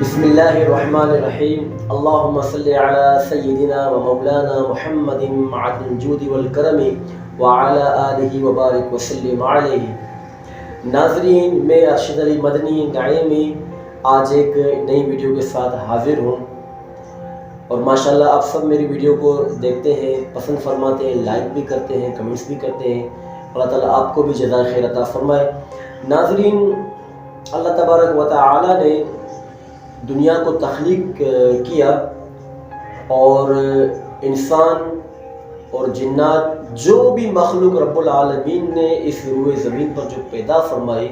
بسم اللہ الرحمن الرحیم اللہم صلی علی سیدنا و مولانا محمد معدن الجود والکرم وعلی آلہ وبارک وسلم علیہ۔ ناظرین، میں ارشد علی مدنی نعیمی آج ایک نئی ویڈیو کے ساتھ حاضر ہوں، اور ماشاءاللہ آپ سب میری ویڈیو کو دیکھتے ہیں، پسند فرماتے ہیں، لائک بھی کرتے ہیں، کمنٹس بھی کرتے ہیں۔ اللہ تعالیٰ آپ کو بھی جزائے خیر عطا فرمائے۔ ناظرین، اللہ تبارک و تعالی نے دنیا کو تخلیق کیا، اور انسان اور جنات جو بھی مخلوق رب العالمین نے اس روئے زمین پر جو پیدا فرمائی،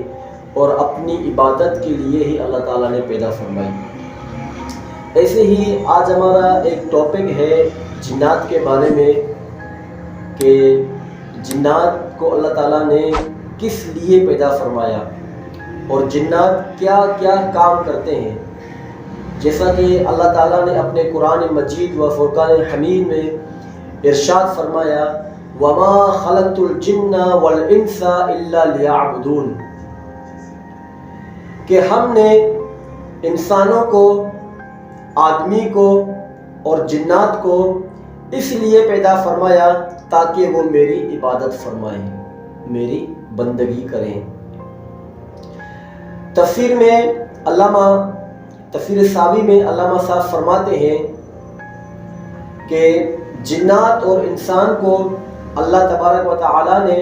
اور اپنی عبادت کے لیے ہی اللہ تعالیٰ نے پیدا فرمائی۔ ایسے ہی آج ہمارا ایک ٹاپک ہے جنات کے بارے میں، کہ جنات کو اللہ تعالیٰ نے کس لیے پیدا فرمایا، اور جنات کیا کیا کام کرتے ہیں۔ جیسا کہ اللہ تعالیٰ نے اپنے قرآن مجید و فرقان حمید میں ارشاد فرمایا، وَمَا خَلَقْتُ الْجِنَّ وَالْإِنسَ إِلَّا لِيَعْبُدُونَ، کہ ہم نے انسانوں کو، آدمی کو اور جنات کو اس لیے پیدا فرمایا تاکہ وہ میری عبادت فرمائیں، میری بندگی کریں۔ تفسیر ساوی میں علامہ صاحب فرماتے ہیں کہ جنات اور انسان کو اللہ تبارک و تعالی نے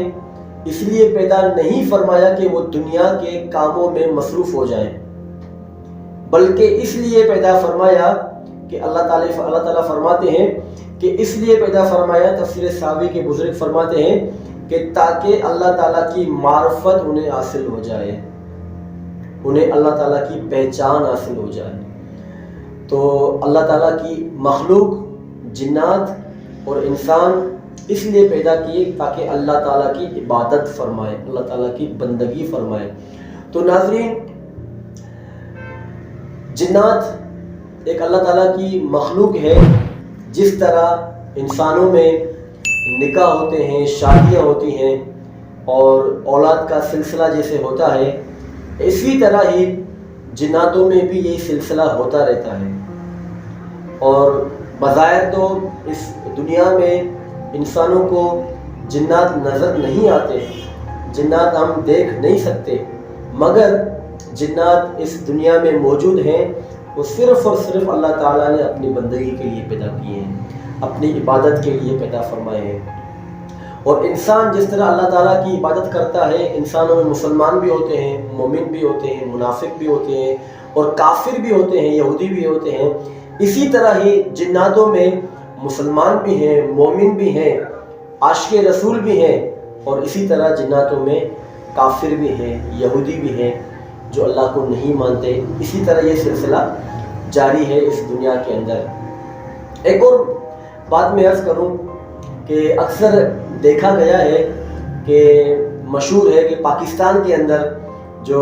اس لیے پیدا نہیں فرمایا کہ وہ دنیا کے کاموں میں مصروف ہو جائیں، بلکہ اس لیے پیدا فرمایا کہ اللہ تعالیٰ فرماتے ہیں کہ اس لیے پیدا فرمایا، تفسیر ساوی کے بزرگ فرماتے ہیں کہ تاکہ اللہ تعالیٰ کی معرفت انہیں حاصل ہو جائے، انہیں اللہ تعالیٰ کی پہچان حاصل ہو جائے۔ تو اللہ تعالیٰ کی مخلوق جنات اور انسان اس لیے پیدا کیے تاکہ اللہ تعالیٰ کی عبادت فرمائے، اللہ تعالیٰ کی بندگی فرمائے۔ تو ناظرین، جنات ایک اللہ تعالیٰ کی مخلوق ہے۔ جس طرح انسانوں میں نکاح ہوتے ہیں، شادیاں ہوتی ہیں، اور اولاد کا سلسلہ جیسے ہوتا ہے، اسی طرح ہی جناتوں میں بھی یہی سلسلہ ہوتا رہتا ہے۔ اور بظاہر تو اس دنیا میں انسانوں کو جنات نظر نہیں آتے، جنات ہم دیکھ نہیں سکتے، مگر جنات اس دنیا میں موجود ہیں۔ وہ صرف اور صرف اللہ تعالیٰ نے اپنی بندگی کے لیے پیدا کیے ہیں، اپنی عبادت کے لیے پیدا فرمائے ہیں۔ اور انسان جس طرح اللہ تعالیٰ کی عبادت کرتا ہے، انسانوں میں مسلمان بھی ہوتے ہیں، مومن بھی ہوتے ہیں، منافق بھی ہوتے ہیں، اور کافر بھی ہوتے ہیں، یہودی بھی ہوتے ہیں، اسی طرح ہی جناتوں میں مسلمان بھی ہیں، مومن بھی ہیں، عاشق رسول بھی ہیں، اور اسی طرح جناتوں میں کافر بھی ہیں، یہودی بھی ہیں جو اللہ کو نہیں مانتے۔ اسی طرح یہ سلسلہ جاری ہے اس دنیا کے اندر۔ ایک اور بات میں عرض کروں کہ اکثر دیکھا گیا ہے کہ مشہور ہے کہ پاکستان کے اندر جو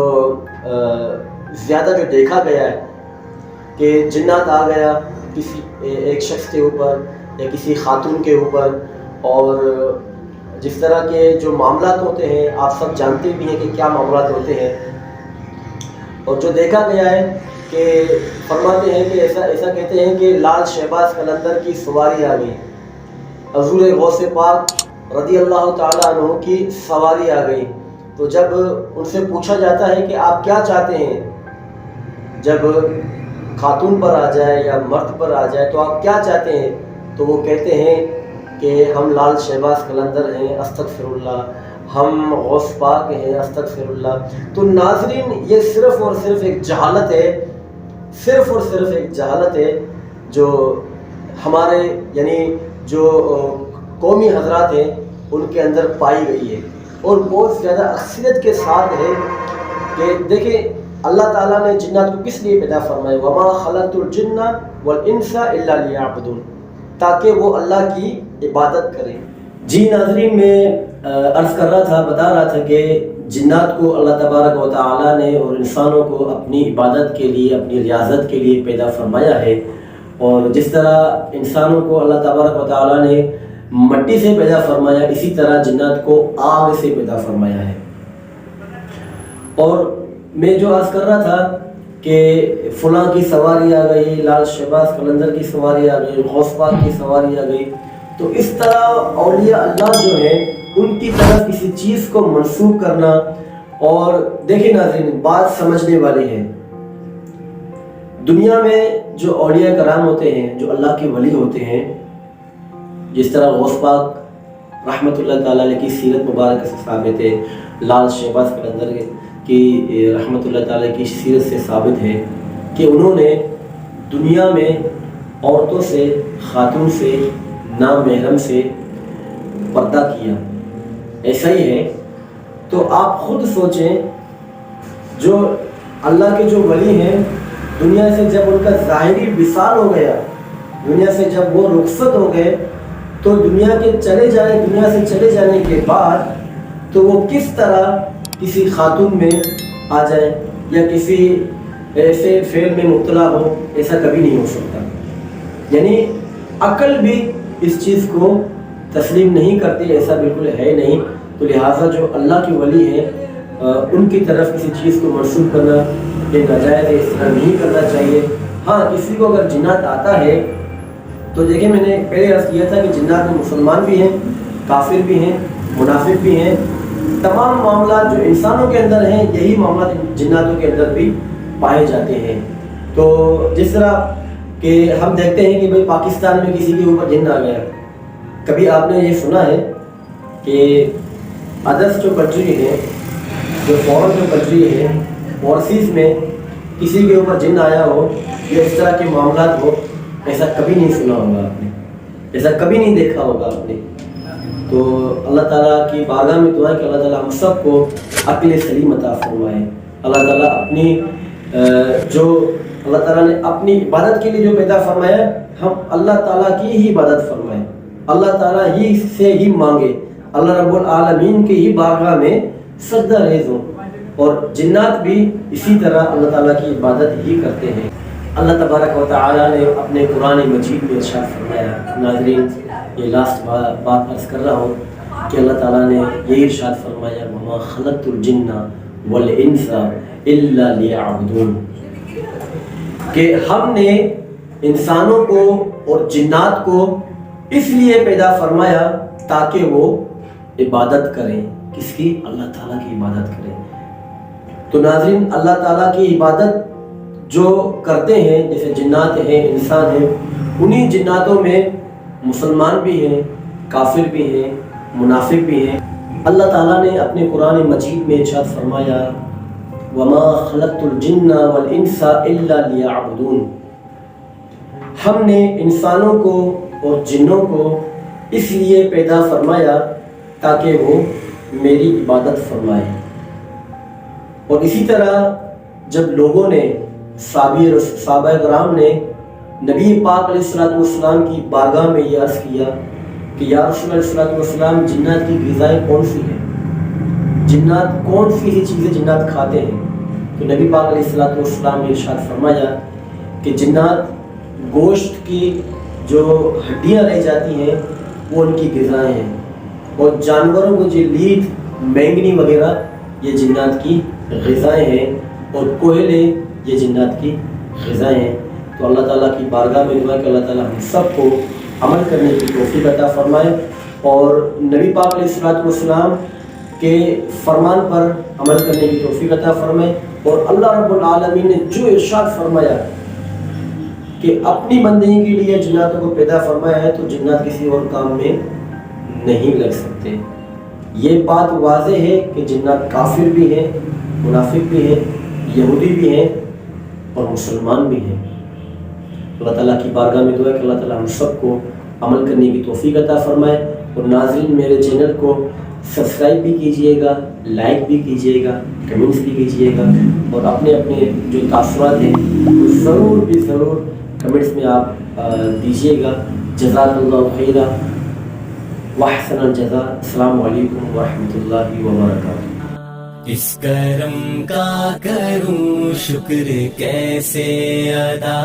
زیادہ جو دیکھا گیا ہے کہ جنات آ گیا کسی ایک شخص کے اوپر یا کسی خاتون کے اوپر، اور جس طرح کے جو معاملات ہوتے ہیں آپ سب جانتے بھی ہیں کہ کیا معاملات ہوتے ہیں۔ اور جو دیکھا گیا ہے کہ فرماتے ہیں کہ ایسا کہتے ہیں کہ لال شہباز قلندر کی سواری آ گئی، حضور غوث پاک رضی اللہ تعالیٰ عنہ کی سواری آ گئی۔ تو جب ان سے پوچھا جاتا ہے کہ آپ کیا چاہتے ہیں، جب خاتون پر آ جائے یا مرد پر آ جائے تو آپ کیا چاہتے ہیں، تو وہ کہتے ہیں کہ ہم لال شہباز قلندر ہیں، استغفر اللہ، ہم غوث پاک ہیں، استغفر اللہ۔ تو ناظرین، یہ صرف اور صرف ایک جہالت ہے، صرف اور صرف ایک جہالت ہے جو ہمارے یعنی جو قومی حضرات ہیں ان کے اندر پائی گئی ہے، اور بہت زیادہ اکثریت کے ساتھ ہے کہ دیکھیں اللہ تعالیٰ نے جنات کو کس لیے پیدا فرمایا، وَمَا خَلَقْتُ الْجِنَّ وَالْإِنسَ إِلَّا لِيَعْبُدُونَ، تاکہ وہ اللہ کی عبادت کریں۔ جی ناظرین، میں عرض کر رہا تھا، بتا رہا تھا کہ جنات کو اللہ تبارک و تعالیٰ نے اور انسانوں کو اپنی عبادت کے لیے، اپنی ریاضت کے لیے پیدا فرمایا ہے۔ اور جس طرح انسانوں کو اللہ تبارک و تعالیٰ نے مٹی سے پیدا فرمایا، اسی طرح جنات کو آگ سے پیدا فرمایا ہے۔ اور میں جو عرض کر رہا تھا کہ فلاں کی سواری آ گئی، لال شہباز قلندر کی سواری آ گئی، غوث پاک کی سواری آ گئی. تو اس طرح اولیاء اللہ جو ہیں ان کی طرف کسی چیز کو منسوخ کرنا. اور دیکھیں ناظرین، بات سمجھنے والی ہے. دنیا میں جو اولیاء کرام ہوتے ہیں، جو اللہ کے ولی ہوتے ہیں، جس طرح غوث پاک رحمۃ اللہ تعالیٰ علیہ کی سیرت مبارکہ سے ثابت ہے، لال شہباز قلندر کی رحمۃ اللہ تعالیٰ کی سیرت سے ثابت ہے کہ انہوں نے دنیا میں عورتوں سے، خاتون سے، نامحرم سے پردہ کیا. ایسا ہی ہے. تو آپ خود سوچیں، جو اللہ کے جو ولی ہیں، دنیا سے جب ان کا ظاہری وصال ہو گیا، دنیا سے جب وہ رخصت ہو گئے، تو دنیا سے چلے جانے کے بعد تو وہ کس طرح کسی خاتون میں آ جائے یا کسی ایسے فعل میں مبتلا ہو، ایسا کبھی نہیں ہو سکتا. یعنی عقل بھی اس چیز کو تسلیم نہیں کرتی، ایسا بالکل ہے نہیں. تو لہٰذا جو اللہ کے ولی ہیں ان کی طرف کسی چیز کو منسوخ کرنا یہ ناجائز ہے، اس طرح نہیں کرنا چاہیے. ہاں، کسی کو اگر جنات آتا ہے تو دیکھیں، میں نے پہلے عرض کیا تھا کہ جنات میں مسلمان بھی ہیں، کافر بھی ہیں، منافق بھی ہیں. تمام معاملات جو انسانوں کے اندر ہیں، یہی معاملات جناتوں کے اندر بھی پائے جاتے ہیں. تو جس طرح کہ ہم دیکھتے ہیں کہ بھئی پاکستان میں کسی کے اوپر جن آ گیا. کبھی آپ نے یہ سنا ہے کہ ادرس جو کنٹری ہے، جو فورن جو کنٹری ہے، اوورسیز میں کسی کے اوپر جن آیا ہو یا اس طرح کے معاملات ہو؟ ایسا کبھی نہیں سنا ہوگا آپ نے، ایسا کبھی نہیں دیکھا ہوگا آپ نے. تو اللہ تعالیٰ کی بارگاہ میں دعا ہے کہ اللہ تعالیٰ ہم سب کو عقل سلیم عطا فرمائے. اللہ تعالیٰ اللہ تعالیٰ نے اپنی عبادت کے لیے جو پیدا فرمایا، ہم اللہ تعالیٰ کی ہی عبادت فرمائیں، اللہ تعالیٰ ہی سے ہی مانگے، اللہ رب العالمین کی ہی بارگاہ میں سجدہ ریز ہوں. اور جنات بھی اسی طرح اللہ تعالیٰ کی عبادت ہی کرتے ہیں. اللہ تبارک و تعالیٰ نے اپنے قرآن مجید میں ارشاد فرمایا. ناظرین، یہ لاسٹ بات عرض کر رہا ہوں کہ اللہ تعالیٰ نے یہ ارشاد فرمایا، وَمَا خَلَقْتُ الْجِنَّ وَالْإِنسَ إِلَّا لِيَعْبُدُونِ، کہ ہم نے انسانوں کو اور جنات کو اس لیے پیدا فرمایا تاکہ وہ عبادت کریں. کس کی؟ اللہ تعالیٰ کی عبادت کریں. تو ناظرین، اللہ تعالیٰ کی عبادت جو کرتے ہیں، جیسے جنات ہیں، انسان ہیں، انہی جناتوں میں مسلمان بھی ہیں، کافر بھی ہیں، منافق بھی ہیں. اللہ تعالیٰ نے اپنے قرآن مجید میں ارشاد فرمایا، وَمَا خَلَقْتُ الْجِنَّ وَالْإِنسَ إِلَّا لِيَعْبُدُونِ، ہم نے انسانوں کو اور جنوں کو اس لیے پیدا فرمایا تاکہ وہ میری عبادت فرمائے. اور اسی طرح جب لوگوں نے صحابہ کرام نے نبی پاک علیہ الصلوۃ والسلام کی بارگاہ میں یہ عرض کیا کہ یا رسول اللہ صلی اللہ علیہ وسلم، جنات کی غذائیں کون سی ہیں؟ جنات کون سی ہی چیزیں جنات کھاتے ہیں؟ تو نبی پاک علیہ الصلوۃ والسلام نے ارشاد فرمایا کہ جنات گوشت کی جو ہڈیاں رہ جاتی ہیں وہ ان کی غذائیں ہیں، اور جانوروں کو جو لیڈ، مینگنی وغیرہ یہ جنات کی غذائیں ہیں، اور کوئلے یہ جنات کی غذائیں ہیں. تو اللہ تعالیٰ کی بارگاہ میں دعا کہ اللہ تعالیٰ ہم سب کو عمل کرنے کی توفیق عطا فرمائے، اور نبی پاک علیہ الصلوۃ والسلام کے فرمان پر عمل کرنے کی توفیق عطا فرمائے. اور اللہ رب العالمین نے جو ارشاد فرمایا کہ اپنی بندگی کے لیے جناتوں کو پیدا فرمایا ہے، تو جنات کسی اور کام میں نہیں لگ سکتے. یہ بات واضح ہے کہ جنات کافر بھی ہیں، منافق بھی ہیں، یہودی بھی ہیں اور مسلمان بھی ہیں. اللہ تعالیٰ کی بارگاہ میں دعا ہے کہ اللہ تعالیٰ ہم سب کو عمل کرنے کی توفیق عطا فرمائے. اور ناظرین، میرے چینل کو سبسکرائب بھی کیجئے گا، لائک بھی کیجئے گا، کمنٹس بھی کیجئے گا، اور اپنے جو تاثرات ہیں وہ ضرور کمنٹس میں آپ دیجئے گا. جزاک اللہ خیرا واحسن الجزاء. السلام علیکم ورحمۃ اللہ وبرکاتہ. اس کرم کا کروں شکر کیسے ادا،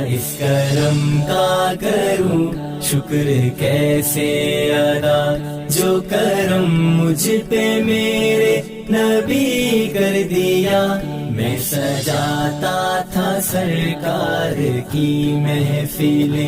اس کرم کا کروں شکر کیسے ادا جو کرم مجھ پہ میرے نبی کر دیا. میں سجاتا تھا سرکار کی محفلیں